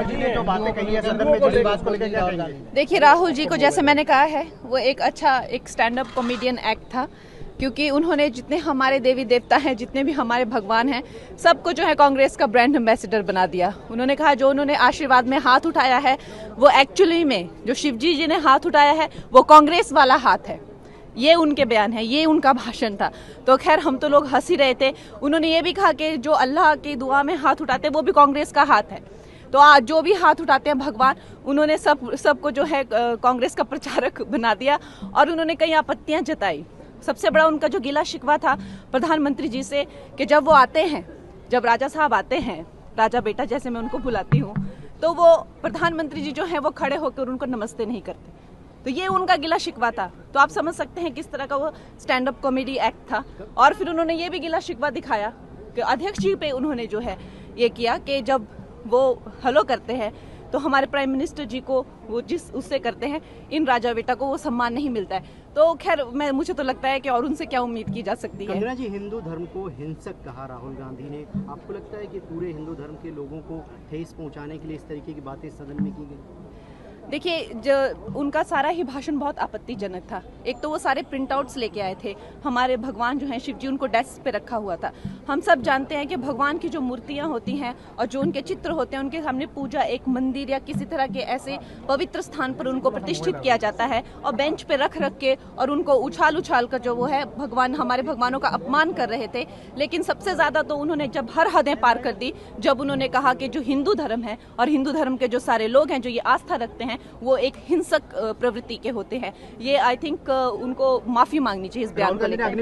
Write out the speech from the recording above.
राहुल जी ने जो बातें कही है सदन में जुड़ी बात को लेकर क्या कहेंगे? देखिए, राहुल जी को जैसे मैंने कहा है, वो एक अच्छा एक स्टैंड अप कॉमेडियन एक्ट था, क्योंकि उन्होंने जितने हमारे देवी देवता हैं, जितने भी हमारे भगवान हैं, सबको जो है कांग्रेस का ब्रांड एम्बेसडर बना दिया। उन्होंने कहा जो उन्होंने आशीर्वाद में हाथ उठाया है, वो एक्चुअली में जो शिवजी जी ने हाथ उठाया है वो कांग्रेस वाला हाथ है। ये उनके बयान है, ये उनका भाषण था। तो खैर हम तो लोग हंस ही रहे थे। उन्होंने ये भी कहा कि जो अल्लाह की दुआ में हाथ उठाते हैं वो भी कांग्रेस का हाथ है। तो आज जो भी हाथ उठाते हैं भगवान, उन्होंने सबको जो है कांग्रेस का प्रचारक बना दिया और उन्होंने कई आपत्तियां जताई। सबसे बड़ा उनका जो गिला शिकवा था प्रधानमंत्री जी से कि जब वो आते हैं, जब राजा साहब आते हैं, राजा बेटा जैसे मैं उनको बुलाती हूँ, तो वो प्रधानमंत्री जी जो है वो खड़े होकर उनको नमस्ते नहीं करते। तो ये उनका गिला शिकवा था। तो आप समझ सकते हैं किस तरह का वो स्टैंड अप कॉमेडी एक्ट था। और फिर उन्होंने ये भी गिला शिकवा दिखाया कि अध्यक्ष जी पे उन्होंने जो है ये किया कि जब वो हेलो करते हैं तो हमारे प्राइम मिनिस्टर जी को वो जिस उससे करते हैं, इन राजा बेटा को वो सम्मान नहीं मिलता है। तो खैर मुझे तो लगता है कि और उनसे क्या उम्मीद की जा सकती है। कंगना जी, हिंदू धर्म को हिंसक कहा राहुल गांधी ने। आपको लगता है कि पूरे हिंदू धर्म के लोगों को ठेस पहुंचाने के लिए इस तरीके की बातें सदन में की गई? देखिए, जो उनका सारा ही भाषण बहुत आपत्तिजनक था। एक तो वो सारे प्रिंट आउट्स लेके आए थे, हमारे भगवान जो हैं शिव जी, उनको डेस्क पे रखा हुआ था। हम सब जानते हैं कि भगवान की जो मूर्तियां होती हैं और जो उनके चित्र होते हैं, उनके सामने पूजा एक मंदिर या किसी तरह के ऐसे पवित्र स्थान पर उनको प्रतिष्ठित किया जाता है और बेंच पे रख के और उनको उछाल कर जो वो है भगवान, हमारे भगवानों का अपमान कर रहे थे। लेकिन सबसे ज्यादा तो उन्होंने जब हर हदें पार कर दी, जब उन्होंने कहा कि जो हिंदू धर्म है और हिंदू धर्म के जो सारे लोग हैं जो ये आस्था रखते हैं, वो एक हिंसक प्रवृत्ति के होते हैं। ये आई थिंक उनको माफी मांगनी चाहिए इस बयान को लेकर।